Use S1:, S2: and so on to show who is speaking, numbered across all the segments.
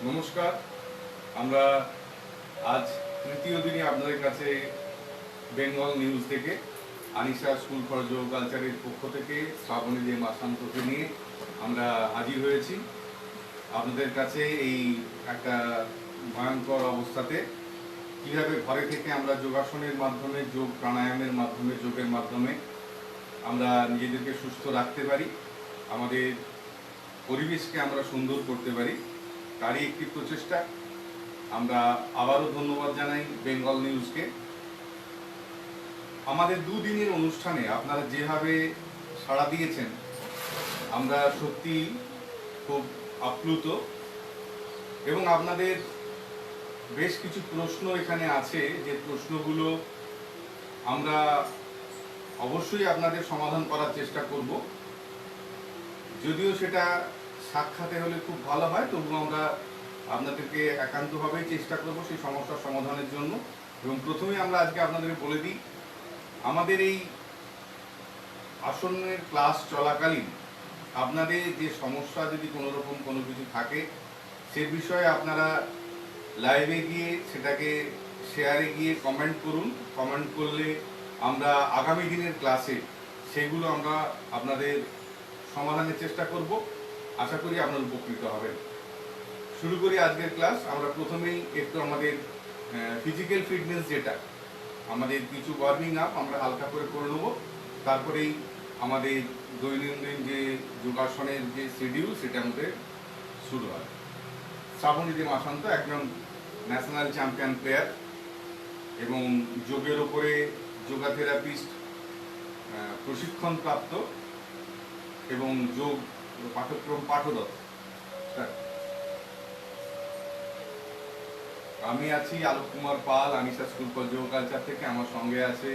S1: নমস্কার। আমরা আজ তৃতীয় দিনে আপনাদের কাছে বেঙ্গল নিউজ থেকে আনিশা স্কুল ফর যোগ কালচারের পক্ষ থেকে শ্রাবণী দে মাসান্তকে নিয়ে আমরা হাজির হয়েছি আপনাদের কাছে। এই একটা ভয়ঙ্কর অবস্থাতে কীভাবে ঘরে থেকে আমরা যোগাসনের মাধ্যমে, যোগ প্রাণায়ামের মাধ্যমে, যোগের মাধ্যমে আমরা নিজেদেরকে সুস্থ রাখতে পারি, আমাদের পরিবেশকে আমরা সুন্দর করতে পারি, তারই একটি প্রচেষ্টা। আমরা আবারও ধন্যবাদ জানাই বেঙ্গল নিউজকে। আমাদের দুদিনের অনুষ্ঠানে আপনারা যেভাবে সাড়া দিয়েছেন, আমরা সত্যি খুব আপ্লুত। এবং আপনাদের বেশ কিছু প্রশ্ন এখানে আছে, যে প্রশ্নগুলো আমরা অবশ্যই আপনাদের সমাধান করার চেষ্টা করব। যদিও সেটা সাক্ষাতে হলে খুব ভালো হয়, তবুও আমরা আপনাদেরকে একান্তভাবেই চেষ্টা করব সেই সমস্যার সমাধানের জন্য। এবং প্রথমেই আমরা আজকে আপনাদের বলে দিই, আমাদের এই আসনের ক্লাস চলাকালীন আপনাদের যে সমস্যা যদি কোনো রকম কোনো কিছু থাকে, সে বিষয়ে আপনারা লাইভে গিয়ে সেটাকে শেয়ারে গিয়ে কমেন্ট করুন। কমেন্ট করলে আমরা আগামী দিনের ক্লাসে সেগুলো আমরা আপনাদের সমাধানের চেষ্টা করব। আশা করি আপনারা উপকৃত হবেন। শুরু করি আজকের ক্লাস। আমরা প্রথমেই একটু আমাদের ফিজিক্যাল ফিটনেস, যেটা আমাদের কিছু ওয়ার্মিং আপ আমরা হালকা করে নেব। তারপরেই আমাদের দৈনন্দিন যে যোগাসনের যে শিডিউল, সেটা আমাদের শুরু হয়। শ্রাবণী দে মাসান্ত একজন ন্যাশনাল চ্যাম্পিয়ন প্লেয়ার এবং যোগের ওপরে যোগা থেরাপিস্ট, প্রশিক্ষণপ্রাপ্ত এবং যোগ পাঠ্যক্রম পাঠরত। আমি আছি আলোক কুমার পাল, আনিশা স্কুল ফর যোগ কালচার থেকে। আমার সঙ্গে আছে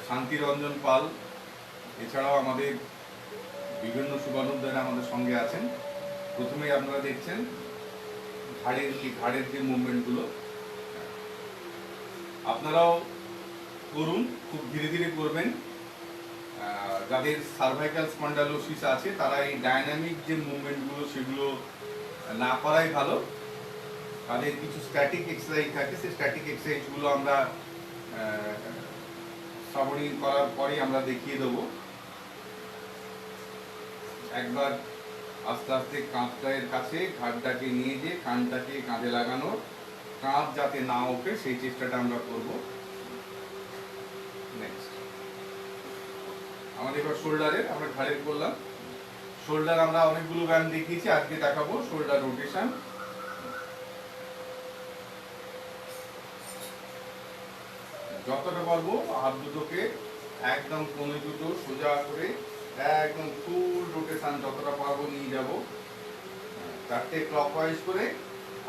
S1: শান্তিরঞ্জন পাল। এছাড়াও আমাদের বিভিন্ন শুভানুদ্দারা আমাদের সঙ্গে আছেন। প্রথমেই আপনারা দেখছেন ঘাড়ের যে মুভমেন্টগুলো, আপনারাও করুন, খুব ধীরে ধীরে করবেন। যাদের সার্ভাইকাল স্পন্ডালোসিস আছে তারা এই ডায়নামিক যে মুভমেন্টগুলো সেগুলো না করাই ভালো। তাদের কিছু স্ট্যাটিক এক্সারসাইজ থাকে, সেই স্ট্যাটিক এক্সারসাইজগুলো আমরা শ্রাবণী করার পরেই আমরা দেখিয়ে দেবো। একবার আস্তে আস্তে কাঁধটার কাছে ঘাড়টাকে নিয়ে যে কানটাকে কাঁধে লাগানো, কাঁধ যাতে না ওঠে সেই চেষ্টাটা আমরা করব। নেক্সট আমাদের এবার শোল্ডারের, আমরা ঘাড়ের করলাম। শোল্ডার আমরা অনেকগুলো ব্যায়াম দেখিয়েছি, আজকে দেখাবো শোল্ডার রোটেশন। যতটা পারবো হাত দুটোকে একদম কোণে দুটো সোজা করে একদম ফুল রোটেশন যতটা পারবো নিয়ে যাব। 4টে ক্লকওয়াইজ করে,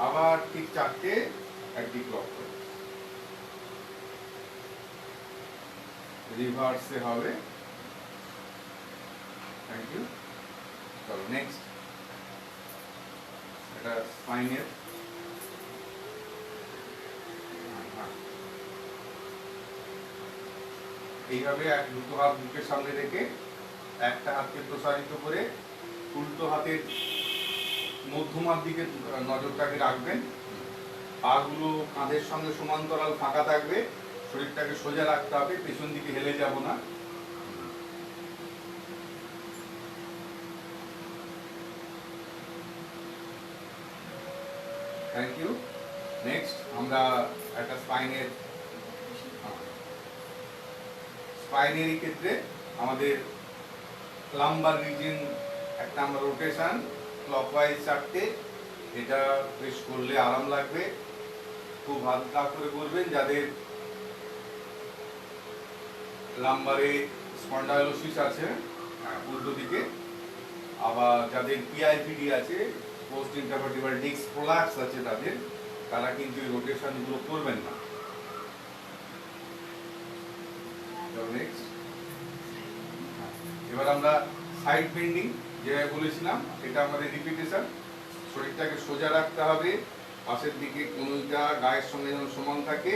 S1: আবার ঠিক 4টে অ্যান্টি ক্লকওয়াইজ, রিভার্সে হবে। Thank you. চলো নেক্সট, এটা স্পাইনের। এইভাবে দুটো হাত বুকের সামনে রেখে একটা হাতকে প্রসারিত করে উল্টো হাতের মধ্যমার দিকে নজরটাকে রাখবেন। পাগুলো কাঁধের সঙ্গে সমান্তরাল ফাঁকা থাকবে, শরীরটাকে সোজা রাখতে হবে, পেছন দিকে হেলে যাব না। Thank you. নেক্সট আমরা একটা স্পাইনের ক্ষেত্রে আমাদের লাম্বার রিজিয়ন একটা আমরা রোটেশন ক্লকওয়াইজ 4টে, এটা বেশ করলে আরাম লাগবে। খুব হালকা করে করবেন যাদের লাম্বারে স্পন্ডাইলোসিস আছে উল্টো দিকে, আবার যাদের পিআইপিডি আছে, পোস্ট ইন্টারভার্টিব্রাল ডিস্ক প্রোলাপস আছে তাদের, তারা কিন্তু এই রোটেশনগুলো করবেন না। নেক্সট এবার আমরা সাইড বেন্ডিং যেভাবে বলেছিলাম, এটা আমাদের রিপিটেশন। শরীরটাকে সোজা রাখতে হবে, পাশের দিকে কোনটা গায়ের সঙ্গে যেন সমান থাকে।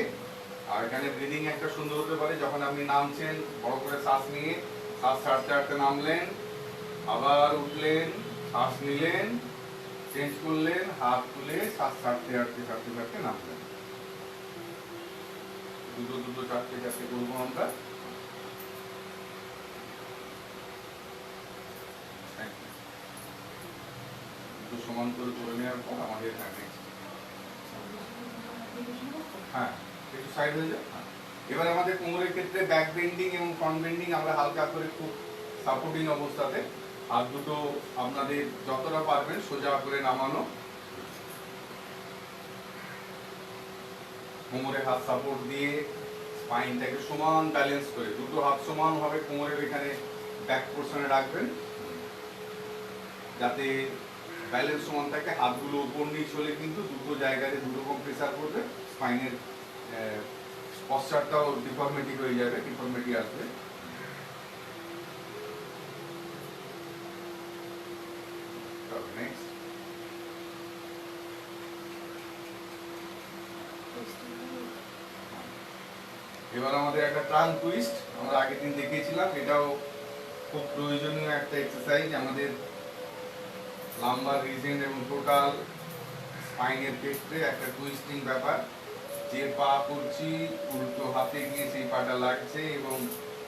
S1: আর এখানে ব্রিদিং একটা সুন্দর হতে পারে, যখন আপনি নামছেন বড় করে শ্বাস নিয়ে শ্বাস ছাড়তে ছাড়তে নামলেন, আবার উঠলেন, শ্বাস নিলেন, চেঞ্জ করলেন, হাত তুলে শ্বাস ছাড়তে ছাড়তে ছাড়তে ছাড়তে নামলেন। দুটো দুটো চারটে চারটে করবো আমরা। দুটো সমান করে করে নেওয়ার পর আমাদের হ্যাঁ একটু সাইড হয়ে যায়। এবার আমাদের কোমরের ক্ষেত্রে ব্যাক বেন্ডিং এবং ফ্রন্ট বেন্ডিং আমরা হালকা করে খুব সাপোর্টিং অবস্থাতে হাত দুটো আপনাদের যতটা পারবেন সোজা করে নামানো, কোমরে হাত সাপোর্ট দিয়ে স্পাইনটাকে সমান ব্যালেন্স করে দুটো হাত সমান ভাবে কোমরের এখানে ব্যাক পোর্শনে রাখবেন যাতে ব্যালেন্স সমান থাকে। হাতগুলো উপর নিচ হলে কিন্তু দুটো জায়গায় দুটো রকম প্রেসার পড়বে, স্পাইনের পশ্চারটাও ডিফর্মিটি হয়ে যাবে, ডিফর্মিটি আসবে। নেক্সট এবার আমাদের একটা ট্রাঙ্ক টুইস্ট আমরা আগের দিন দেখিয়েছিলাম, এটাও খুব প্রয়োজনীয় একটা এক্সারসাইজ আমাদের লাম্বার রিজন এবং টোটাল স্পাইনের ক্ষেত্রে একটা টুইস্টিং ব্যাপার। যে পা করছি উল্টো হাতে গিয়ে সেই পাটা লাগছে এবং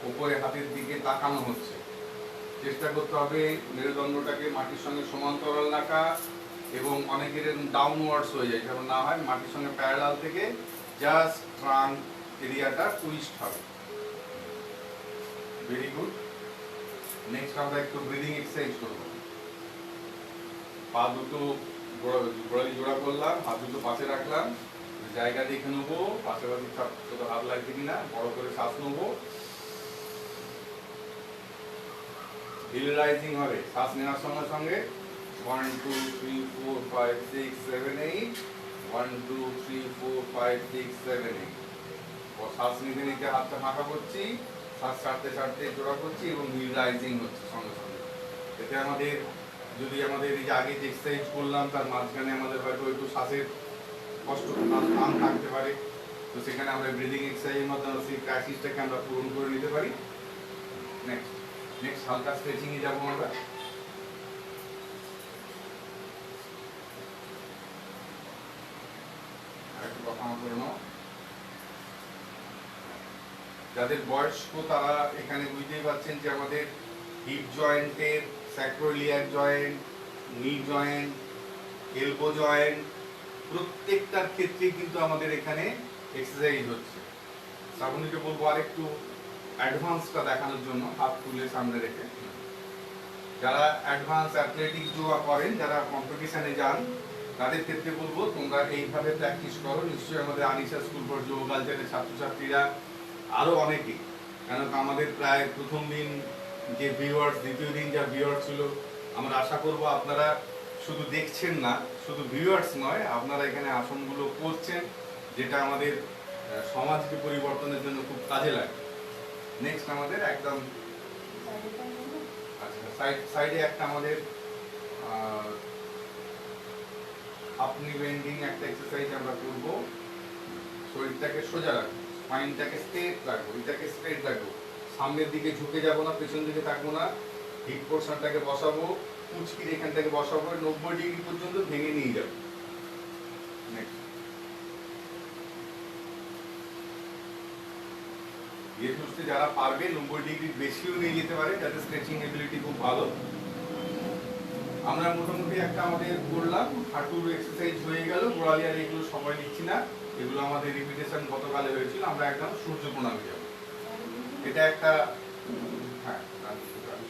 S1: উপরে হাতের দিকে তাকানো হচ্ছে। চেষ্টা করতে হবে মেরুদণ্ডটাকে মাটির সঙ্গে সমান্তরাল রাখা এবং অনেকের ডাউনওয়ার্ডস হয়ে যায়, যেমন না হয় মাটির সঙ্গে প্যারালাল থেকে জাস্ট ট্রাঙ্ক এরিয়াটা টুইস্ট হবে। Very good. নেক্সট আমরা একটু ব্রিদিং এক্সারসাইজ করব। পা দুটো গোড়ালি জোড়া করলাম, হাত দুটো পাশে রাখলাম, জায়গা দেখে নেবো পাশাপাশি ছোট হাত লাগছে কিনা, বড় করে শ্বাস নেবো। হিল রাইজিং হবে শ্বাস নেওয়ার সঙ্গে সঙ্গে 1 2 3 4 5 6 7 8 1 2 3 4 5 6 7 8 শ্বাস নিতে নিতে হাতটা ফাঁকা করছি, শ্বাস ছাড়তে ছাড়তে জোড়া করছি এবং হিল রাইজিং হচ্ছে সঙ্গে সঙ্গে। এতে আমাদের যদি আমাদের এই যে আগে যে এক্সারসাইজ করলাম তার মাঝখানে আমাদের হয়তো একটু শ্বাসের কষ্ট টান থাকতে পারে, তো সেখানে আমরা ব্রিদিং এক্সারসাইজের মাধ্যমে সেই ক্রাইসিসটাকে আমরা পূরণ করে নিতে পারি। নেক্সট হালকা স্ট্রেচিং এ যাবো আমরা। আরেকটু কথা করে নাও। যাদের বয়স্ক তারা এখানে বুঝতেই পারছেন যে আমাদের হিপ জয়েন্টের স্যাক্রোইলিয়াক জয়েন্ট, নি জয়েন্ট, এলবো জয়েন্ট প্রত্যেকটার ক্ষেত্রে কিন্তু আমাদের এখানে এক্সারসাইজ হচ্ছে। শ্রাবণীকে বলবো আরেকটু অ্যাডভান্সটা দেখানোর জন্য, হাত তুলে সামনে রেখে। যারা অ্যাডভান্স অ্যাথলেটিক্স যোগা করেন, যারা কম্পিটিশনে যান, তাদের ক্ষেত্রে বলবো তোমরা এইভাবে প্র্যাকটিস করো। নিশ্চয়ই আমাদের আনিশা স্কুল ফর যোগা কালচারের ছাত্রছাত্রীরা আরো অনেকে, কেন আমাদের প্রায় প্রথম দিন যে ভিউয়ার্স, দ্বিতীয় দিন যা ভিউয়ার্স ছিল, আমরা আশা করব আপনারা শুধু দেখছেন না, শুধু ভিউয়ার্স নয়, আপনারা এখানে আসনগুলো করছেন, যেটা আমাদের সমাজকে পরিবর্তনের জন্য খুব কাজে লাগে। নেক্সট আমাদের একদম আচ্ছা সাইডে একটা আমাদের আপনি বেন্ডিং একটা এক্সারসাইজ আমরা করব। শরীরটাকে সোজা রাখবো, স্পাইনটাকে স্ট্রেট রাখবো, এটাকে স্ট্রেট রাখবো, সামনের দিকে ঝুঁকে যাব না, পেছন দিকে থাকবো না, হিপ পোর্শনটাকে বসাবো, কুচকির এখানটাকে বসাবো, 90 ডিগ্রি পর্যন্ত ভেঙে নিয়ে যাবো। নেক্সট যারা পারবে 90 ডিগ্রি বেশিও নিয়ে যেতে পারে, যাদের স্ট্রেচিং এবিলিটি খুব ভালো। আমরা মোটামুটি একটা আমাদের করলাম, হাঁটুর এক্সারসাইজ হয়ে গেল, গোড়ালি আর এগুলো সময় নিচ্ছি না, এগুলো আমাদের রিপিটেশন গতকালে হয়েছিল। আমরা একদম সূর্য প্রণামে যাব। এটা একটা হ্যাঁ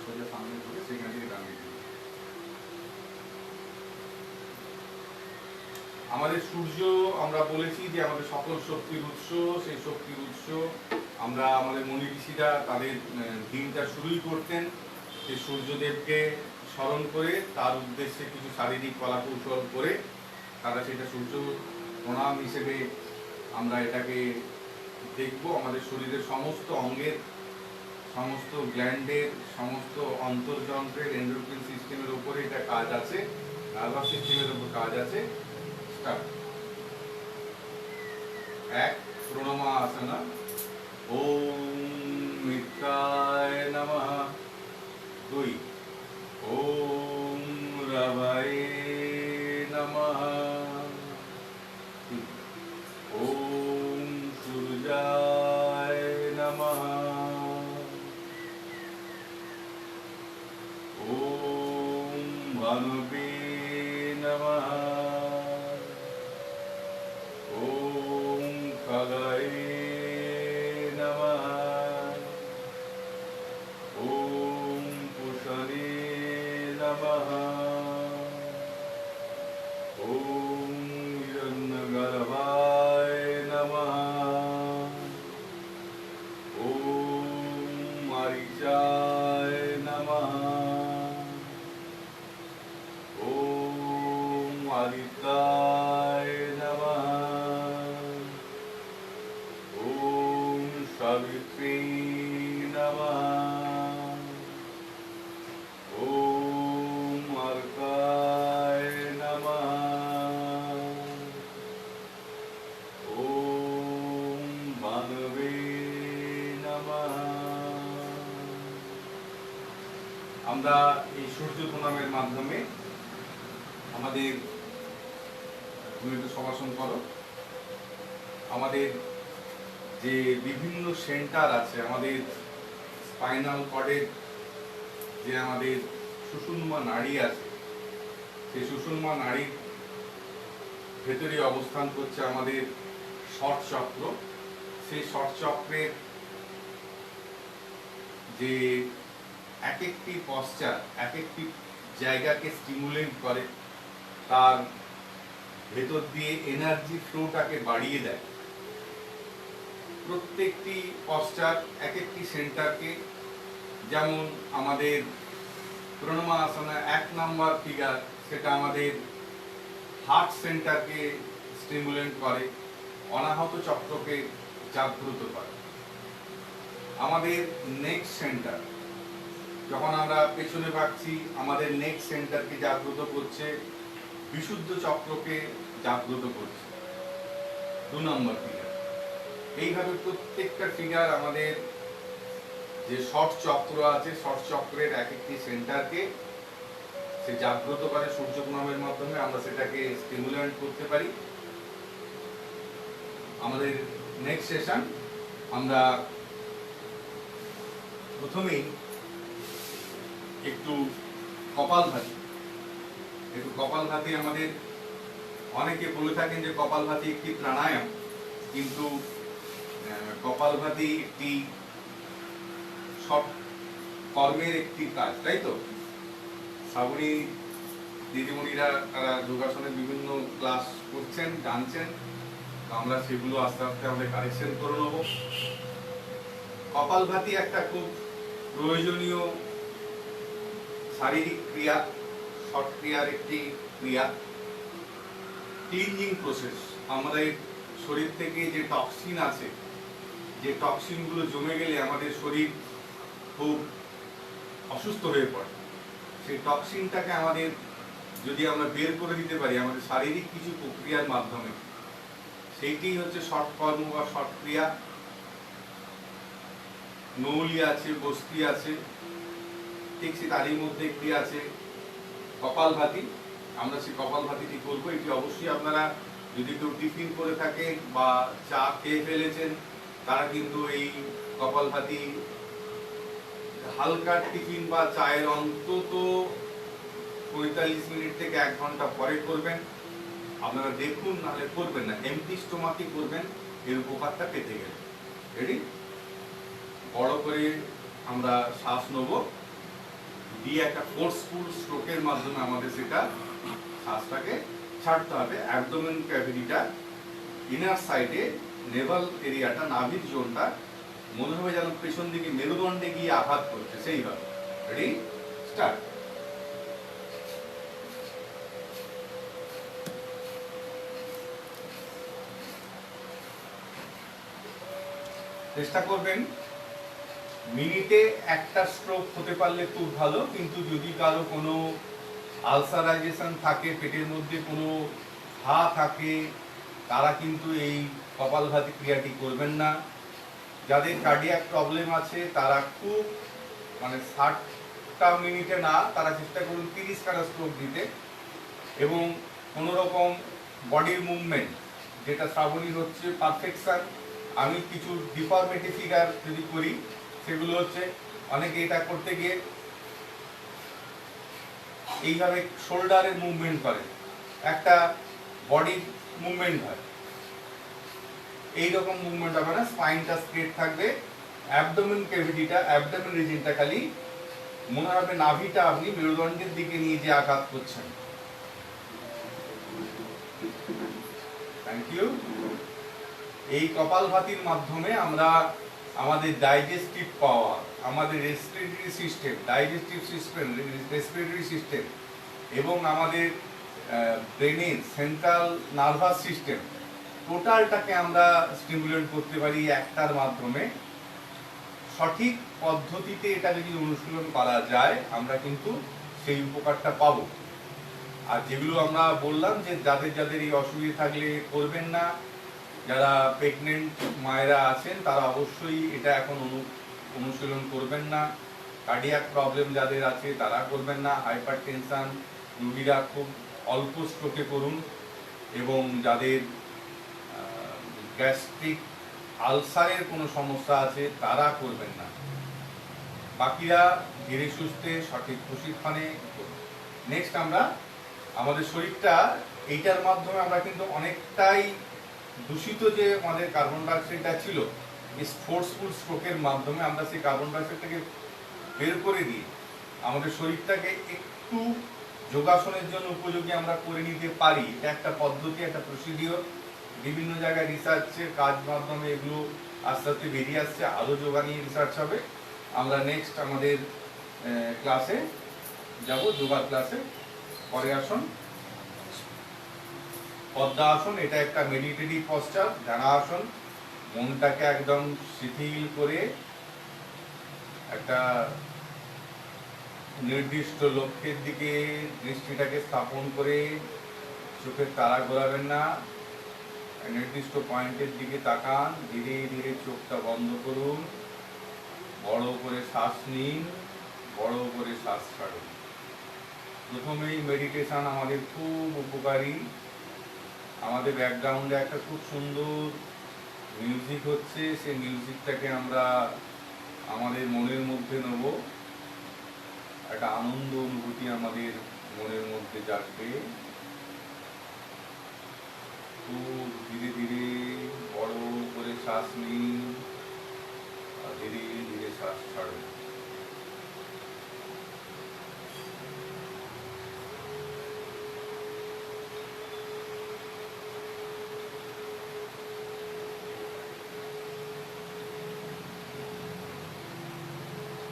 S1: সোজা সামনে করে সেখান থেকে দাঁড়িয়ে আমাদের সূর্য, আমরা বলেছি যে আমাদের সকল শক্তির উৎস, সেই শক্তির উৎস আমরা আমাদের মুনি ঋষিরা তাদের দিনটা শুরুই করতেন যে সূর্যদেবকে স্মরণ করে তার উদ্দেশ্যে কিছু শারীরিক কলাকৌশল করে তারা সেটা সূর্য প্রণাম হিসেবে আমরা এটাকে দেখব। আমাদের শরীরের সমস্ত অঙ্গের, সমস্ত গ্ল্যান্ডের, সমস্ত অন্তর্যন্ত্রের, এন্ডোক্রিন সিস্টেমের উপরে এটা কাজ আছে, নার্ভাস সিস্টেমের উপর কাজ আছে। এক প্রণমাসনা, ওম মিত্রায় নমঃ। 2 ওম রবায়ে বানবে নমঃ। ওম খগায় নমঃ। ওম পুষণে নমঃ। ওম হিরণ্যগর্ভায় নমঃ। ওম মারিচায় নমঃ। ওম আদিত্যায় নমঃ। ওম সাবিত্রী নমঃ। ওম অর্কায় নমঃ। ওম বানবে নমঃ। আমরা এই সূর্য প্রণামের মাধ্যমে আমাদের সমাসন করো, আমাদের যে বিভিন্ন সেন্টার আছে, আমাদের স্পাইনাল কর্ডের যে আমাদের সুষুম্না নাড়ি আছে, সেই সুষুম্না নাড়ির ভেতরে অবস্থান করছে আমাদের ষট চক্র। সেই ষট চক্রের যে এক একটি পশ্চাৎ এক একটি জায়গাকে স্টিমুলেট করে, তার ভেতর দিয়ে এনার্জি ফ্লোটাকে বাড়িয়ে দেয়। প্রত্যেকটি পশ্চাৎ এক একটি সেন্টারকে, যেমন আমাদের প্রণমাসনা 1 নম্বর ফিগার, সেটা আমাদের হার্ট সেন্টারকে স্টিমুলেট করে, অনাহত চক্রকে জাগ্রত করে। আমাদের নেক সেন্টার, যখন আমরা পেছনে ভাগছি, আমাদের নেক সেন্টারকে জাগ্রত করছে, বিশুদ্ধ চক্রকে জাগ্রত করছে 2 নম্বর ফিগার। এইভাবে প্রত্যেকটা ফিগার আমাদের যে ষট চক্র আছে, ষট চক্রের এক একটি সেন্টারকে সে জাগ্রত করে সূর্য প্রণামের মাধ্যমে। আমরা সেটাকে স্টিমুলেট করতে পারি। আমাদের নেক্সট সেশন আমরা প্রথমেই একটু কপালভাতি। কপালভাতি আমাদের অনেকে বলে থাকেন যে কপালভাতি একটি প্রাণায়াম, কিন্তু কপালভাতি একটি সব কর্মের একটি কাজ, তাই তো? শ্রাবণী দিদিমণিরা তারা যোগাসনের বিভিন্ন ক্লাস করছেন, জানছেন, আমরা সেগুলো আস্তে আস্তে আমাদের কারেকশন করে নেব। কপালভাতি একটা খুব প্রয়োজনীয় শারীরিক ক্রিয়া, শর্ট ক্রিয়ার একটি ক্রিয়া, ক্লিনজিং প্রসেস। আমাদের শরীর থেকে যে টক্সিন আছে, যে টক্সিনগুলো জমে গেলে আমাদের শরীর খুব অসুস্থ হয়ে পড়ে, সেই টক্সিনটাকে আমাদের যদি আমরা বের করে দিতে পারি আমাদের শারীরিক কিছু প্রক্রিয়ার মাধ্যমে, সেইটাই হচ্ছে শর্ট কর্ম বা শর্ট ক্রিয়া। নৌলি আছে, বস্তি আছে, ঠিক সে তারই মধ্যে একটি আছে কপালভাতি। আমরা সেই কপালভাতিটি করবো। এটি অবশ্যই আপনারা যদি কেউ টিফিন করে থাকেন বা চা খেয়ে ফেলেছেন, তারা কিন্তু এই কপালভাতি হালকা টিফিন বা চায়ের অন্তত 45 মিনিট থেকে 1 ঘন্টা পরে করবেন। আপনারা দেখুন, নাহলে করবেন না, এমটি স্টোমাকে করবেন, এর উপকারটা পেতে গেলে। রেডি? বড় করে আমরা শ্বাস নেব, দিয়ে একটা ফোর্সফুল স্ট্রোকের মাধ্যমে আমাদের সেটা শ্বাসটাকে ছাড়তে হবে। অ্যাবডোমেন ক্যাভিটিটা, ইনার সাইডে নেভাল এরিয়াটা, নাভির জোনটা মনে হবে যেন পেছন দিকে মেরুদণ্ডে গিয়ে আঘাত করছে, সেইভাবে। রেডি? স্টার্ট। চেষ্টা করবেন মিনিটে একটা স্ট্রোক হতে পারলে খুব ভালো, কিন্তু যদি কারো কোনো আলসারাইজেশন থাকে, পেটের মধ্যে কোনো ঘা থাকে, তারা কিন্তু এই কপালভাতি ক্রিয়াটি করবেন না। যাদের কার্ডিয়াক প্রবলেম আছে তারা খুব 60টা মিনিটে না, তারা চেষ্টা করুন 30টা স্ট্রোক দিতে। এবং কোনো রকম বডির মুভমেন্ট, যেটা শ্রাবণীর হচ্ছে পারফেকশন, আমি কিছু ডিফর্মিটি ফিগার যদি করি, সেগুলো হচ্ছে অনেকে এটা করতে গিয়ে এইভাবে শোল্ডারের মুভমেন্ট করেন, একটা বডির মুভমেন্ট হয়, এইরকম মুভমেন্ট হবে না, স্পাইনটা স্ট্রেট থাকবে, অ্যাবডোমেন ক্যাভিটিটা, অ্যাবডোমেন রিজিনটা খালি মনে হবে নাভিটা আপনি মেরুদণ্ডের দিকে নিয়ে যে আঘাত করছেন। Thank you. এই কপালভাতির মাধ্যমে আমরা আমাদের ডাইজেস্টিভ পাওয়ার, আমাদের respiratory system, digestive system, respiratory system এবং আমাদের ব্রেনের সেন্ট্রাল নার্ভাস সিস্টেম টোটালটাকে আমরা স্টিমুলেট করতে পারি একটার মাধ্যমে। সঠিক পদ্ধতিতে এটা যদি অনুশীলন করা যায় আমরা কিন্তু সেই উপকারটা পাবো। আর যেগুলো আমরা বললাম যে যাদের যাদের এই অসুবিধা থাকলে করবেন না, যারা প্রেগনেন্ট মায়েরা আছেন তারা অবশ্যই এটা এখন অনুশীলন করবেন না, কার্ডিয়াক প্রবলেম যাদের আছে তারা করবেন না, হাইপার টেনশন রোগীরা খুব অল্প স্ট্রোকে করুন, এবং যাদের গ্যাস্ট্রিক আলসারের কোনো সমস্যা আছে তারা করবেন না, বাকিরা ধীরে সুস্থে সঠিক প্রশিক্ষণে করুন। নেক্সট আমরা আমাদের শরীরটা এইটার মাধ্যমে আমরা কিন্তু অনেকটাই দূষিত যে আমাদের কার্বন ডাইঅক্সাইডটা ছিল, এই ফোর্সফুল স্ট্রোকের মাধ্যমে আমরা সেই কার্বন ডাইঅক্সাইডটাকে বের করে দিয়ে আমাদের শরীরটাকে একটু যোগাসনের জন্য উপযোগী আমরা করে নিতে পারি। এটা একটা পদ্ধতি, একটা প্রসিডিওর, বিভিন্ন জায়গায় রিসার্চের কাজ মাধ্যমে এগুলো আস্তে আস্তে বেরিয়ে আসছে, আরও যোগা নিয়ে রিসার্চ হবে। আমরা নেক্সট আমাদের ক্লাসে যাব, যোগা ক্লাসে। পরে আসুন পদ্মা আসন, এটা একটা মেডিটেটিভ পশ্চার, ধ্যানা আসন। মনটাকে একদম শিথিল করে একটা নির্দিষ্ট লক্ষ্যের দিকে দৃষ্টিটাকে স্থাপন করে, চোখের তারা ঘোরাবেন না, নির্দিষ্ট পয়েন্টের দিকে তাকান, ধীরে ধীরে চোখটা বন্ধ করুন, বড় করে শ্বাস নিন, বড় করে শ্বাস ছাড়ুন। প্রথমেই মেডিটেশন আমাদের খুব উপকারী। আমাদের ব্যাকগ্রাউন্ডে একটা খুব সুন্দর মিউজিক হচ্ছে, সেই মিউজিকটাকে আমরা আমাদের মনের মধ্যে নেব, একটা আনন্দ অনুভূতি আমাদের মনের মধ্যে জাগবে। খুব ধীরে ধীরে বড় করে শ্বাস নিন, ধীরে ধীরে শ্বাস ছাড়ুন।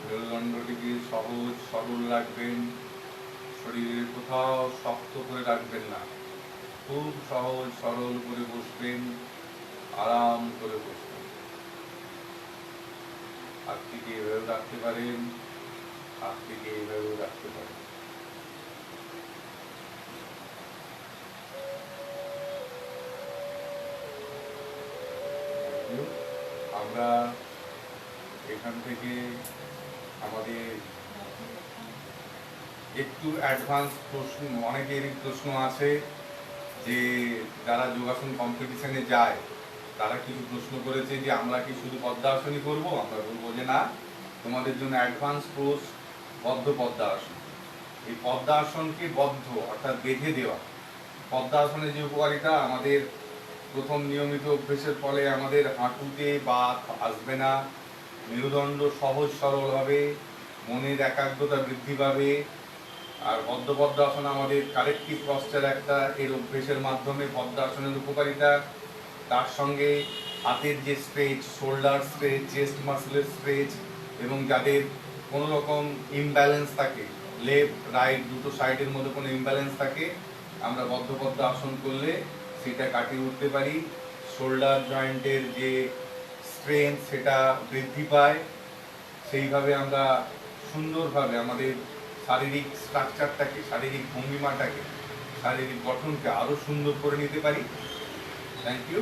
S1: মেরুদণ্ডটিকে সহজ সরল রাখবেন, শরীরের কোথাও শক্ত করে রাখবেন না, খুব সহজ সরল করে বসবেন, আরাম করে বসবেন। হাতটিকে এভাবে রাখতে পারেন, হাতটিকে এভাবে রাখতে পারেন। আমরা এখান থেকে আমাদের একটু অ্যাডভান্স প্রশ্ন, অনেকেরই প্রশ্ন আছে যে যারা যোগাসন কম্পিটিশনে যায় তারা কিছু প্রশ্ন করেছে যে আমরা কি শুধু পদ্মাসনই করব। আমরা বলবো যে না, তোমাদের জন্য অ্যাডভান্স কোর্স বদ্ধ পদ্মাসন। এই পদ্মাসনকে বদ্ধ অর্থাৎ বেঁধে দেওয়া। পদ্মাসনের যে উপকারিতা, আমাদের প্রথম নিয়মিত অভ্যেসের ফলে আমাদের হাঁটুতে বাত আসবে না, মেরুদণ্ড সহজ সরল হবে, মনের একাগ্রতা বৃদ্ধি পাবে। আর বদ্ধ পদ্মাসন আমাদের কারেক্টিভ পশ্চার একটা, এর অভ্যেসের মাধ্যমে পদ্মাসনের উপকারিতা, তার সঙ্গে হাতের যে স্ট্রেচ, শোল্ডার স্ট্রেচ, চেস্ট মাসলের স্ট্রেচ, এবং যাদের কোনো রকম ইমব্যালেন্স থাকে, লেফট রাইট দুটো সাইডের মধ্যে কোনো ইমব্যালেন্স থাকে, আমরা বদ্ধ পদ্মাসন করলে সেটা কাটিয়ে উঠতে পারি। শোল্ডার জয়েন্টের যে স্ট্রেংথ সেটা বৃদ্ধি পায়। সেইভাবে আমরা সুন্দরভাবে আমাদের শারীরিক স্ট্রাকচারটাকে, শারীরিক ভঙ্গিমাটাকে, শারীরিক গঠনকে আরও সুন্দর করে নিতে পারি। Thank you.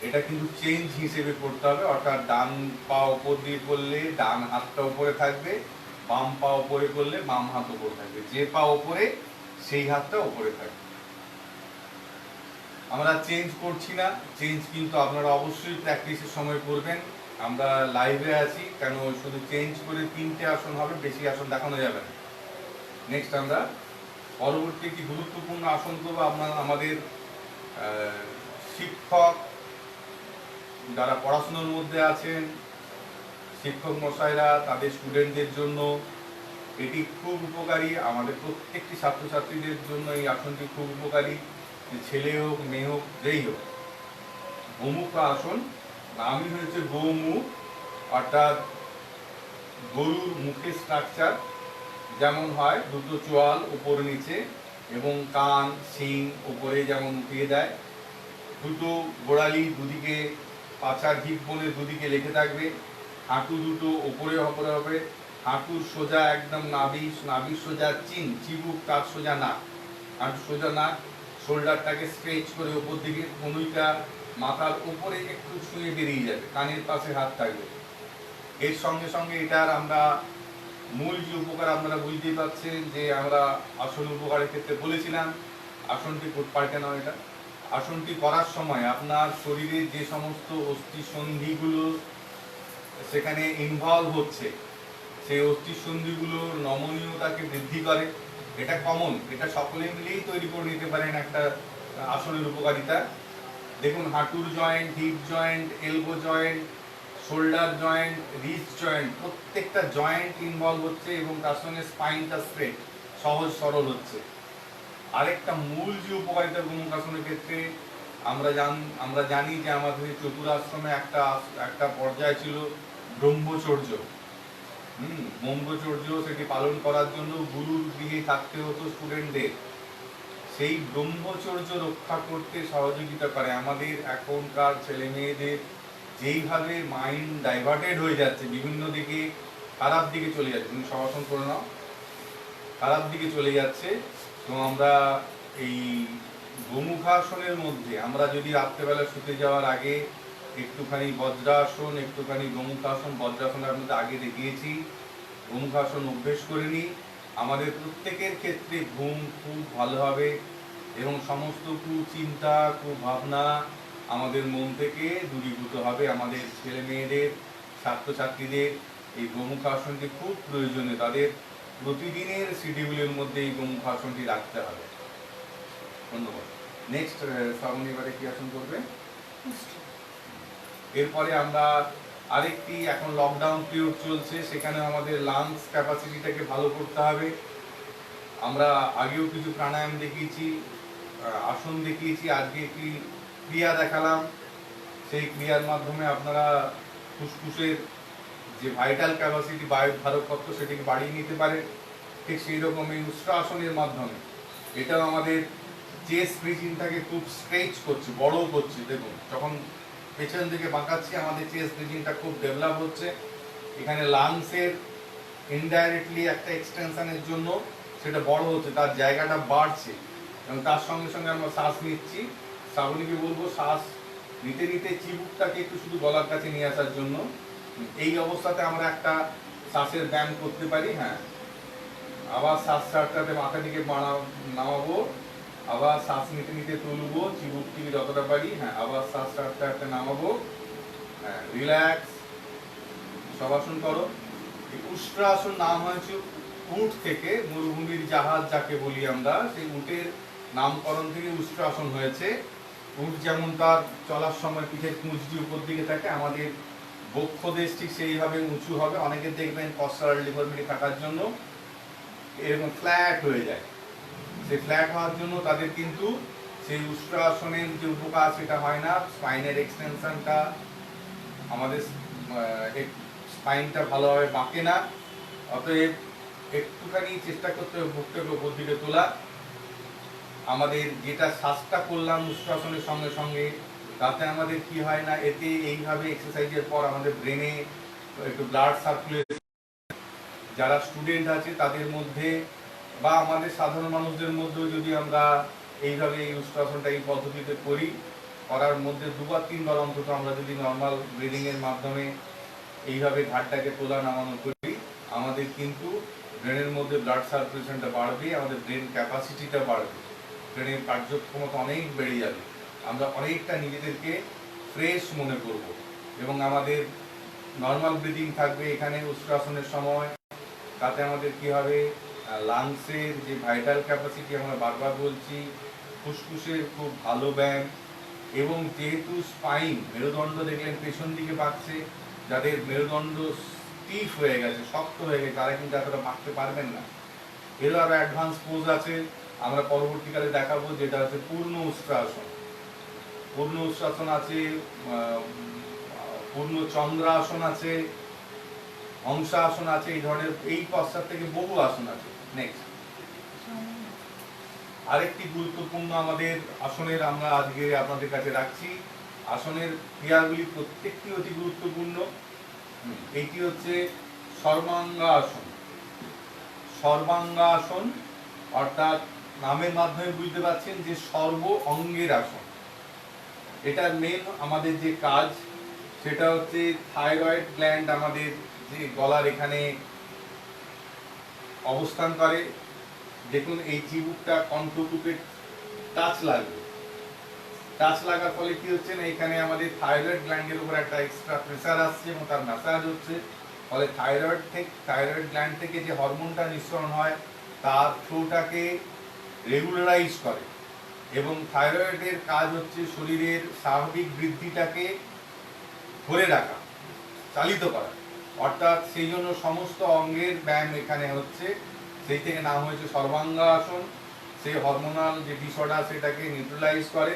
S1: এটা কিন্তু চেঞ্জ হিসেবে করতে হবে, অর্থাৎ ডান পা উপর দিয়ে করলে ডান হাতটা উপরে থাকবে, বাম পা উপরে করলে বাম হাত উপরে থাকবে, যে পা উপরে সেই হাতটা উপরে থাকবে। আমরা চেঞ্জ করছি না, চেঞ্জ কিন্তু আপনারা অবশ্যই প্র্যাকটিসের সময় করবেন। আমরা লাইভে আছি, কেন শুধু চেঞ্জ করে 3টে আসন হবে, বেশি আসন দেখানো যাবে না। নেক্সট আমরা পরবর্তী একটি গুরুত্বপূর্ণ আসন করবো আমাদের শিক্ষক যারা পড়াশোনার মধ্যে আছেন, শিক্ষক মশাইরা তাদের স্টুডেন্টদের জন্য এটি খুব উপকারী। আমাদের প্রত্যেকটি ছাত্রছাত্রীদের জন্য এই আসনটি খুব উপকারী। ছেলে হোক, মেয়ে হোক, যেই হোক। গোমুখ আসন নামই হয়েছে গোমুখ, অর্থাৎ গরুর মুখের স্ট্রাকচার যেমন হয়, দুটো চোয়াল উপর নিচে এবং কান শিং উপরে যেমন উঠিয়ে দেয়, দুটো গোড়ালি দুদিকে পাছার হিপ বোনের দুদিকে লেগে থাকবে, হাঁটু দুটো ওপরে ওপরে হবে, হাঁটুর সোজা একদম নাভি সোজা চিবুক তার সোজা নাক, হাঁটু সোজা নাক, শোল্ডারটাকে স্ট্রেচ করে ওপর দিকে, কনুইটা মাথার উপরে একটু ছুঁয়ে বেরিয়ে যাবে, কানের পাশে হাত থাকবে। এর সঙ্গে সঙ্গে এটার আমরা মূল যে উপকার আপনারা বুঝতেই পারছেন যে আমরা আসন উপকারের ক্ষেত্রে বলেছিলাম আসনটি পাল্টে নাও। এটা আসনটি করার সময় আপনার শরীরে যে সমস্ত অস্থি সন্ধিগুলো সেখানে ইনভলভ হচ্ছে সেই অস্থি সন্ধিগুলোর নমনীয়তাকে বৃদ্ধি করে। এটা কমন, এটা সকলে মিলেই তৈরি করে নিতে পারেন একটা আসনের উপকারিতা। দেখুন, হাঁটুর joint, hip joint, elbow joint, shoulder joint, wrist joint, প্রত্যেকটা জয়েন্ট ইনভলভ হচ্ছে এবং তার সঙ্গে স্পাইনটা স্ট্রেট, সহজ সরল হচ্ছে। আরেকটা মূল যে উপকারিতা গোমুখাসনের ক্ষেত্রে আমরা জানি যে আমাদের চতুরাশ্রমে একটা পর্যায় ছিল ব্রহ্মচর্য। ব্রহ্মচর্য সেটি পালন করার জন্য গুরুর গৃহে থাকতে হতো স্টুডেন্টদের। সেই ব্রহ্মচর্য রক্ষা করতে সহযোগিতা করে। আমাদের এখনকার ছেলে মেয়েদের যেইভাবে মাইন্ড ডাইভার্টেড হয়ে যাচ্ছে, বিভিন্ন দিকে খারাপ দিকে চলে যাচ্ছে, তুমি সমাসন করে নাও, খারাপ দিকে চলে যাচ্ছে। তো আমরা এই গোমুখাসনের মধ্যে আমরা যদি রাত্রেবেলা শুতে যাওয়ার আগে একটুখানি বজ্রাসন, একটুখানি গোমুখাসন, বজ্রাসনের আপনাদের আগে দেখিয়েছি, গোমুখাসন অভ্যেস করে নিই, আমাদের প্রত্যেকের ক্ষেত্রে ঘুম খুব ভালো হবে এবং সমস্ত কুচিন্তা কুভাবনা আমাদের মন থেকে দূরীভূত হবে। আমাদের ছেলে মেয়েদের, ছাত্রছাত্রীদের এই গোমুখাসনটি খুব প্রয়োজনীয়, তাদের প্রতিদিনের শিডিউলের মধ্যে এই গোমুখাসনটি রাখতে হবে। ধন্যবাদ। নেক্সট শ্রাবণী এবারে কি আসন করবে? এরপরে আমরা আরেকটি, এখন লকডাউন পিরিয়ড চলছে, সেখানে আমাদের লাংস ক্যাপাসিটিটাকে ভালো করতে হবে। আমরা আগেও কিছু প্রাণায়াম দেখিয়েছি, আসন দেখিয়েছি, আজকে একটি ক্রিয়া দেখালাম। সেই ক্রিয়ার মাধ্যমে আপনারা ফুসফুসের যে ভাইটাল ক্যাপাসিটি, বায়ু ধারকত্ব, সেটিকে বাড়িয়ে নিতে পারেন। ঠিক সেই রকম এই উষ্ট্রাসনের মাধ্যমে এটাও আমাদের চেস্ট রিজিনটাকে খুব স্ট্রেচ করছে, বড় করছে। দেখুন, যখন পেছন দিকে বাঁকাচ্ছি আমাদের চেস্ট রিজিনটা খুব ডেভেলপ হচ্ছে। এখানে লাংসের ইনডাইরেক্টলি একটা এক্সটেনশনের জন্য সেটা বড় হচ্ছে, তার জায়গাটা বাড়ছে এবং তার সঙ্গে সঙ্গে আমরা শ্বাস নিচ্ছি। শ্রাবণীকে বলবো শ্বাস নিতে নিতে চিবুকটাকে একটু শুধু গলার কাছে নিয়ে আসার জন্য। এই অবস্থাতে আমরা একটা শ্বাসের ব্যায়াম করতে পারি। হ্যাঁ, আবার শ্বাস ছাড়তে মাথাটিকে নামাবো, আবার শ্বাস নিতে নিতে তুলবো চিবুকটিকে যতটা পারি। হ্যাঁ, আবার শ্বাস ছাড়তে নামাবো। হ্যাঁ, রিল্যাক্স, শবাসন করো। এই উষ্ট্রাসন নাম হয়েছে উট থেকে, মরুভূমির জাহাজ যাকে বলি আমরা, সেই উটের নামকরণ থেকে উষ্ট্রাসন হয়েছে। উট যেমন তার চলার সময় পিঠের কুঁচটি উপর দিকে থাকে, আমাদের বক্ষ দেশ ঠিক সেইভাবে উঁচু হবে। অনেকে দেখবেন পশ্চারাল ডিফর্মিটি থাকার জন্য এরকম ফ্ল্যাট হয়ে যায়। সেই ফ্ল্যাট হওয়ার জন্য তাদের কিন্তু সেই উষ্ট্রাসনের যে উপকার সেটা হয় না। স্পাইনের এক্সটেনশনটা, আমাদের স্পাইনটা ভালোভাবে বাঁকে না। অতএব একটুখানি চেষ্টা করতে হবে বুকটাকে উপর দিকে তোলা। আমাদের যেটা শ্বাসটা করলাম উষ্ট্রাসনের সঙ্গে সঙ্গে, তাতে আমাদের কি হয় না, এতে এইভাবে এক্সারসাইজের পর আমাদের ব্রেনে একটু ব্লাড সার্কুলেশন, যারা স্টুডেন্ট আছে তাদের মধ্যে বা আমাদের সাধারণ মানুষদের মধ্যেও যদি আমরা এইভাবে এই উষ্ট্রাসনটা এই পদ্ধতিতে করার মধ্যে 2-3 বার অন্তত আমরা যদি নর্মাল ব্রিদিংয়ের মাধ্যমে এইভাবে ঘাটটাকে তোলা নামানো করি, আমাদের কিন্তু ব্রেনের মধ্যে ব্লাড সার্কুলেশনটা বাড়বে, আমাদের ব্রেন ক্যাপাসিটিটা বাড়বে, ব্রেনের কার্যক্ষমতা অনেক বেড়ে যাবে, আমরা অনেকটা নিজেদেরকে ফ্রেশ মনে করব এবং আমাদের নর্মাল ব্রিদিং থাকবে এখানে উষ্ট্রাসনের সময়। তাতে আমাদের কি হবে, লাংসের যে ভাইটাল ক্যাপাসিটি আমরা বারবার বলছি, ফুসফুসের খুব ভালো ব্যায়াম, এবং যেহেতু স্পাইন মেরুদণ্ড দেখলেন পেছন দিকে বাঁকছে, যাদের মেরুদণ্ড স্টিফ হয়ে গেছে, শক্ত হয়ে গেছে, তারা কিন্তু এতটা বাঁকতে পারবেন না। এরও আরো অ্যাডভান্স পোজ আছে, আমরা পরবর্তীকালে দেখাবো, যেটা হচ্ছে পূর্ণ উষ্ট্রাসন। পূর্ণ উষ্ট্রাসন আছে, পূর্ণ চন্দ্রাসন আছে, হংসাসন আছে, এই ধরনের এই পশ্চাৎ থেকে বহু আসন আছে। নেক্সট আরেকটি গুরুত্বপূর্ণ আমাদের আসনের আমরা আজকে আপনাদের কাছে রাখছি। আসনের ক্রিয়াগুলি প্রত্যেকটি অতি গুরুত্বপূর্ণ। এইটি হচ্ছে সর্বাঙ্গাসন। সর্বাঙ্গাসন অর্থাৎ নামের মাধ্যমে বুঝতে পারছেন যে সর্ব অঙ্গের আসন। এটার মেন আমাদের যে কাজ সেটা হচ্ছে থাইরয়েড গ্ল্যান্ড আমাদের যে গলার এখানে অবস্থান করে। দেখুন এই চিবুকটা কণ্ঠকূপে টাচ লাগবে, টাচ লাগার ফলে কি হচ্ছে না, এখানে আমাদের থাইরয়েড গ্ল্যান্ডের উপর একটা এক্সট্রা প্রেসার আসছে এবং তার ম্যাসাজ হচ্ছে, ফলে থাইরয়েড গ্ল্যান্ড থেকে যে হরমোনটা নিঃসরণ হয় তার ফ্লোটাকে রেগুলারাইজ করে, এবং থাইরয়েডের কাজ হচ্ছে শরীরের স্বাভাবিক বৃদ্ধিটাকে ধরে রাখা, চালিত করা। অর্থাৎ সেই জন্য সমস্ত অঙ্গের ব্যায়াম এখানে হচ্ছে, সেই থেকে নাম হয়েছে সর্বাঙ্গাসন। সেই হরমোনাল যে ডিসঅর্ডার সেটাকে নিউট্রালাইজ করে।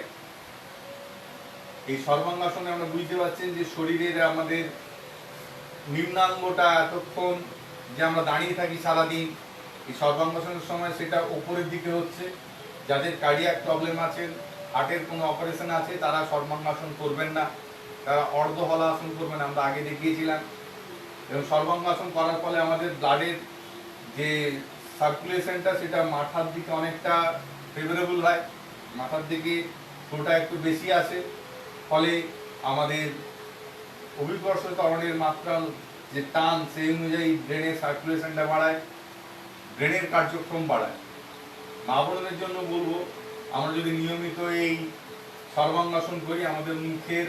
S1: এই সর্বাঙ্গাসনে আমরা বুঝতে পারছেন যে শরীরের আমাদের নিম্নাঙ্গটা এতক্ষণ যে আমরা দাঁড়িয়ে থাকি সারাদিন, এই সর্বাঙ্গাসনের সময় সেটা ওপরের দিকে হচ্ছে। যাদের কার্ডিয়াক প্রবলেম আছে, হার্টের কোনো অপারেশন আছে, তারা সর্বাঙ্গাসন করবেন না, তারা অর্ধহলাসন করবেন, আমরা আগে দেখিয়েছিলাম। এবং সর্বাঙ্গাসন করার ফলে আমাদের ব্লাডের যে সার্কুলেশনটা সেটা মাথার দিকে অনেকটা ফেভারেবল হয়, মাথার দিকে ফ্লোটা একটু বেশি আসে, ফলে আমাদের অভিকর্ষ ত্বরণের মাত্রা যে টান সেই অনুযায়ী ব্রেনের সার্কুলেশনটা বাড়ায়, ব্রেনের কার্যক্রম বাড়ায়। মা বোনদের জন্য বলবো, আমরা যদি নিয়মিত এই সর্বাঙ্গাসন করি, আমাদের মুখের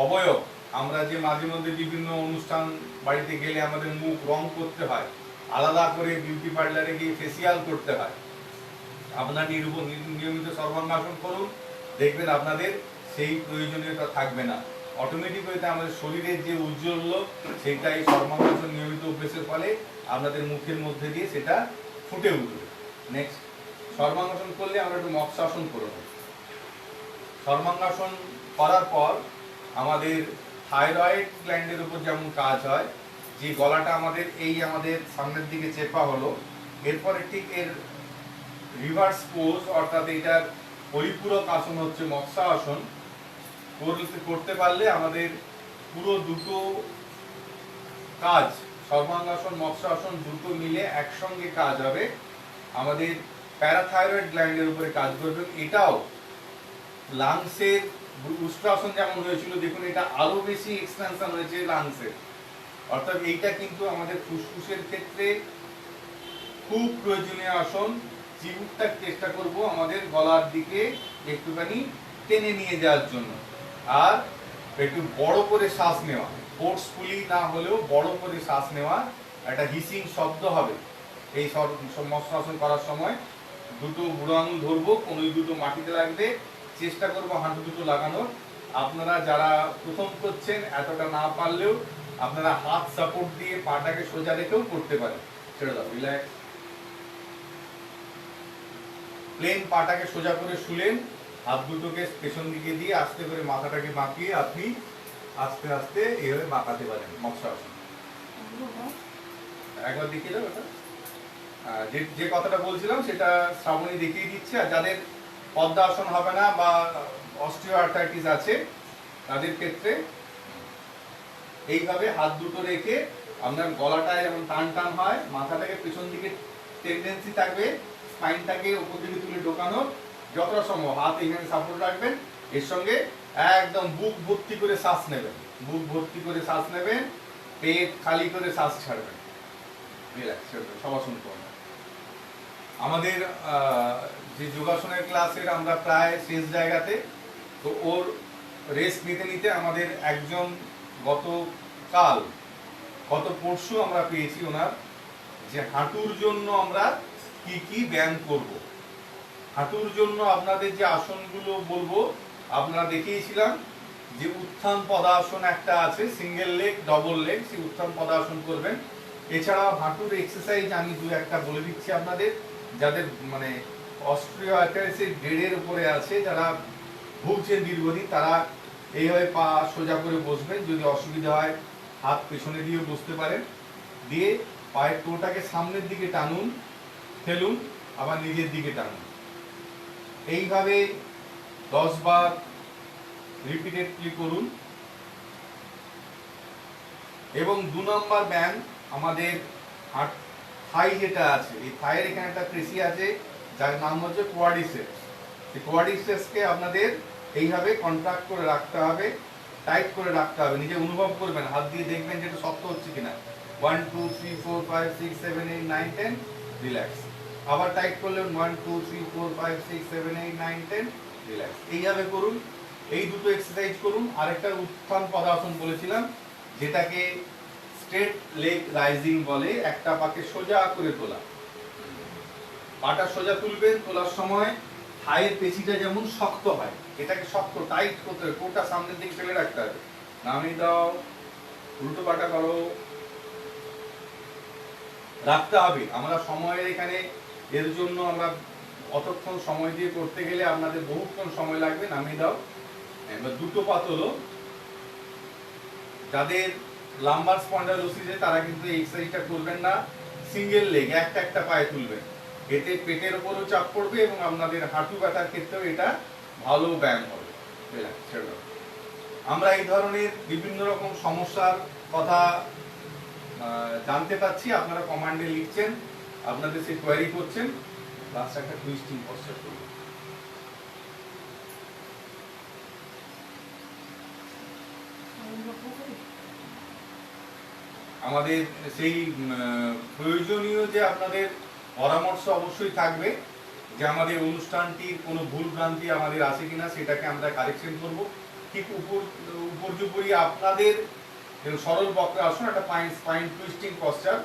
S1: অবয়ব, আমরা যে মাঝে মধ্যে বিভিন্ন অনুষ্ঠান বাড়িতে গেলে আমাদের মুখ রং করতে হয়, আলাদা করে বিউটি পার্লারে গিয়ে ফেসিয়াল করতে হয়, আপনার নিয়মিত সর্বাঙ্গাসন করুন, দেখবেন আপনাদের সেই প্রয়োজনীয়তা থাকবে না। অটোমেটিক হইতে আমাদের শরীরের যে উজ্জ্বল্য সেটাই সর্বাঙ্গাসন নিয়মিত অভ্যেসের ফলে আপনাদের মুখের মধ্যে দিয়ে সেটা ফুটে উঠবে। নেক্সট, সর্বাঙ্গাসন করলে আমরা একটু মৎস্যাসন করব। সর্বাঙ্গাসন করার পর আমাদের থাইরয়েড গ্ল্যান্ডের উপর যেমন কাজ হয়, যে গলাটা আমাদের এই আমাদের সামনের দিকে চেপা হলো, এরপরে ঠিক এর রিভার্স পোজ অর্থাৎ এটার পরিপূরক আসন হচ্ছে মৎস্যাসন। করতে পারলে আমাদের পুরো দুটো কাজ, সর্বাঙ্গাসন মৎস্যাসন দুটো মিলে একসঙ্গে কাজ হবে, আমাদের প্যারাথাইরয়েড গ্ল্যান্ডের উপরে কাজ করবে। এটাও লাংসের উষ্ট্রাসন যেমন হয়েছিল, দেখুন এটা আরো বেশি এক্সপেনশন হয়েছে লাংসের, অর্থাৎ এইটা কিন্তু আমাদের ফুসফুসের ক্ষেত্রে খুব প্রয়োজনীয় আসন। চিবুকটা চেষ্টা করব আমাদের গলার দিকে একটুখানি টেনে নিয়ে যাওয়ার জন্য, আর একটু বড় করে শ্বাস নেওয়া, ফোর্সফুলি না হলেও বড় করে শ্বাস নেওয়া, একটা হিসিং শব্দ হবে এই মৎস্যাসন করার সময়। দুটো বুড়ো আঙুল ধরবো, কোনোই দুটো মাটিতে লাগবে, চেষ্টা করবো হাঁটু দুটো লাগানোর। আপনারা যারা প্রথম করছেন, এতটা না পারলেও আপনারা হাত সাপোর্ট দিয়ে পাটাকে সোজা রেখেও করতে পারেন। ছেড়ে দাও, রিল্যাক্স। প্লেন পাটাকে সোজা করে শুলেন, হাত দুটোকে পেছন দিকে দিয়ে আস্তে করে মাথাটাকে বাঁকিয়ে আপনি আস্তে আস্তে এইভাবে বাঁকাতে পারেন মৎস্যাসন। একবার দেখিয়ে দাও এটা। যে কথাটা বলছিলাম সেটা শ্রাবণী দেখিয়ে দিচ্ছে। আর যাদের পদ্মাসন হবে না বা অস্টিওআর্থ্রাইটিস আছে তাদের ক্ষেত্রে এইভাবে হাত দুটো রেখে আপনার গলাটায় যেমন টান টান হয়, মাথাটাকে পেছন দিকে টেন্ডেন্সি থাকবে, স্পাইনটাকে উপর দিকে তুলে ঢোকানোর, যতটা সম্ভব হাত এখানে সাপোর্ট রাখবেন, এর সঙ্গে একদম বুক ভর্তি করে শ্বাস নেবেন, বুক ভর্তি করে শ্বাস নেবেন, পেট খালি করে শ্বাস ছাড়বেন, রিল্যাক্স সবাসন করবেন। আমাদের যে যোগাসনের ক্লাসের আমরা প্রায় শেষ জায়গাতে, তো ওর রেস্ট নিতে নিতে আমাদের একজন গত পরশু আমরা পেয়েছি ওনার যে হাঁটুর জন্য আমরা কি কি ব্যায়াম করব। হাঁটুর জন্য আপনাদের যে আসনগুলো বলবো, আপনারা দেখিয়েছিলাম যে উত্থান পদাসন একটা আছে, সিঙ্গেল লেগ ডবল লেগ, সেই উত্থান পদাসন করবেন। এছাড়াও হাঁটুর এক্সারসাইজ আমি দু একটা বলে দিচ্ছি আপনাদের, যাদের মানে অস্ট্রিওআর্থ্রাইটিসের গ্রেডের উপরে আছে, যারা ভুগছেন দীর্ঘদিন, তারা এইভাবে পা সোজা করে বসবেন। যদি অসুবিধা হয় হাত পেছনে দিয়ে বসতে পারেন, দিয়ে পায়ের টোটাকে সামনের দিকে টানুন, ফেলুন, আবার নিজের দিকে টানুন। এইভাবে 10 বার রিপিটেডলি করুন। এবং 2 নম্বর ব্যায়াম আমাদের থাই যেটা আছে, এই থাইয়ের এখানে একটা পেশি আছে যার নাম হচ্ছে কোয়াড্রিসেপস। এই কোয়াড্রিসেপসকে আপনাদের এইভাবে কন্ট্রাক্ট করে রাখতে হবে, টাইট করে রাখতে হবে। নিজে অনুভব করবেন, হাত দিয়ে দেখবেন যেটা শক্ত হচ্ছে কিনা। 1 2 3 4 5 6 7 8 9 10, রিল্যাক্স। আবার টাইট করলেন 1 2 3 4 5 6 7 8 9 10, রিল্যাক্স। এইভাবে করুন, এই দুটো এক্সারসাইজ করুন। আরেকটা উত্থান পদাসন বলেছিলাম, যেটাকে স্ট্রেট লেগ রাইজিং বলে। একটা পাকে সোজা করে তোলা, পাটা সোজা তুলবেন, তোলার সময় থাইয়ের পেশিটা যেমন শক্ত হয়, এটাকে শক্ত টাইট করতে হবে, কোটা সামনের দিকে ফেলে রাখতে হবে। নামিয়ে দাও, উল্টো পাটা করো, রাখতে হবে। আমরা সময়ের এখানে এর জন্য আমরা অতক্ষণ সময় দিয়ে করতে গেলে আপনাদের বহুক্ষণ সময় লাগবে। নামিয়ে দাও। এবার দুটো পা তোলো। যাদের লাম্বার স্পন্ডালোসিস তারা কিন্তু এই এক্সারসাইজটা করবেন না, সিঙ্গেল লেগ একটা একটা পায়ে তুলবেন। এতে পেটের উপরও চাপ পড়বে এবং আপনাদের হাঁটু ব্যথার ক্ষেত্রেও এটা ভালো ব্যায়াম হবে। আমরা এই ধরনের বিভিন্ন রকম সমস্যার কথা জানতে পাচ্ছি, আপনারা কমান্ডে লিখছেন, আপনাদের সেই কোয়ারি করছেন। লাস্ট একটা টুইস্টিং পশ্চাৎ করব। আমাদের সেই প্রয়োজনীয় যে আপনাদের পরামর্শ অবশ্যই থাকবে, যে আমাদের অনুষ্ঠানটির কোনো ভুল ভ্রান্তি আমাদের আছে কিনা সেটাকে আমরা কারেকশন করব। ঠিক উপর্যুপরি আপনাদের সরল বক্রাসন, একটা স্পাইন টুইস্টিং পশ্চাৎ।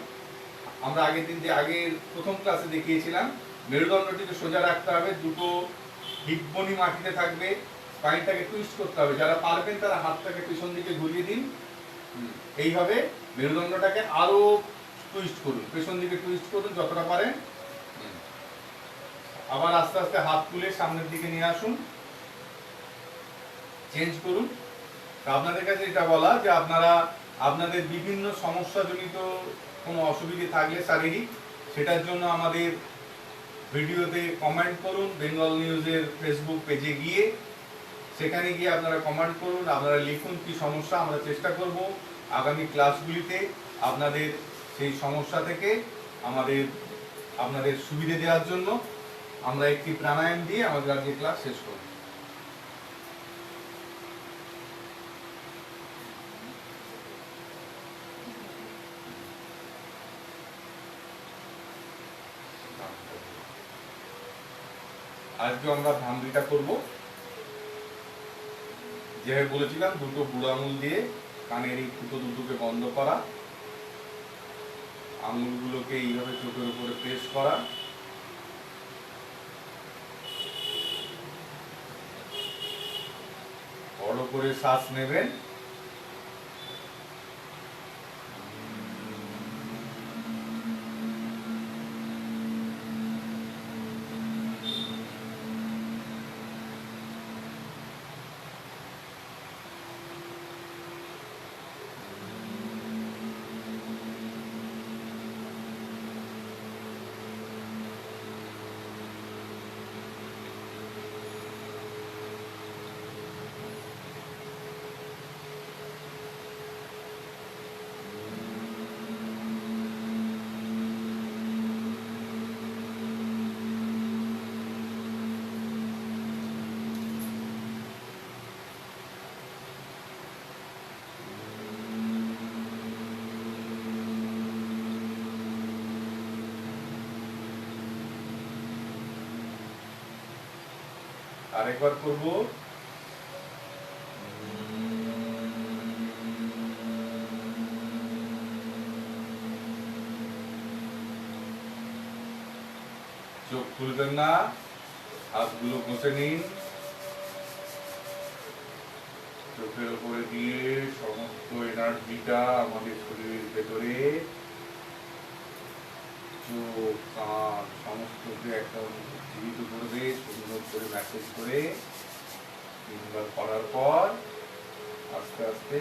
S1: আমরা আগের প্রথম ক্লাসে দেখিয়েছিলাম, মেরুদণ্ডটিকে সোজা রাখতে হবে, দুটো হিপ বনি মাটিতে থাকবে, স্পাইনটাকে টুইস্ট করতে হবে। যারা পারবেন তারা হাতটাকে পিছন দিকে ঘুরিয়ে দিন। এইভাবে মেরুদণ্ডটাকে আরো টুইস্ট করুন, পেছন দিকে টুইস্ট করুন যতটা পারেন। আবার আস্তে আস্তে হাত তুলে সামনের দিকে নিয়ে আসুন, চেঞ্জ করুন। আপনাদের কাছে এটা বলা যে আপনারা আপনাদের বিভিন্ন সমস্যাজনিত কোনো অসুবিধে থাকলে শারীরিক, সেটার জন্য আমাদের ভিডিওতে কমেন্ট করুন। বেঙ্গল নিউজের ফেসবুক পেজে গিয়ে সেখানে গিয়ে আপনারা কমেন্ট করুন, আপনারা লিখুন কি সমস্যা। আমরা চেষ্টা করব আগামী ক্লাসগুলিতে আপনাদের সেই সমস্যা থেকে আপনাদের সুবিধে দেওয়ার জন্য। আমরা একটি প্রাণায়াম দিয়ে আমাদের আজকে ক্লাস শেষ করব। আজকে আমরা ভ্রামরিটা করব। যেভাবে বলেছিলাম, দুটো বুড়ো আঙুল দিয়ে কানের এই ফুটো দুটোকে বন্ধ করা, আঙুলগুলোকে এইভাবে চোখের উপরে প্রেস করা, বড় করে শ্বাস নেবেন, আরেকবার করব। তুলবেন না, হাতগুলো ঘষে নিন, চোখের উপরে দিয়ে সমস্ত এনার্জিটা আমাদের শরীরের ভেতরে চোখ কান সমস্তকে একদম জীবিত করবে, সুন্দর করে ম্যাসেজ করে 3 বার করার পর আস্তে আস্তে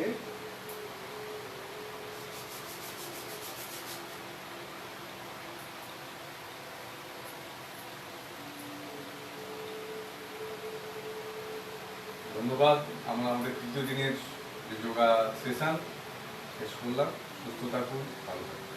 S1: ধন্যবাদ। আমরা আমাদের 3য় দিনের যে যোগা সেশন শেষ করলাম। সুস্থ থাকুন, ভালো থাকুন।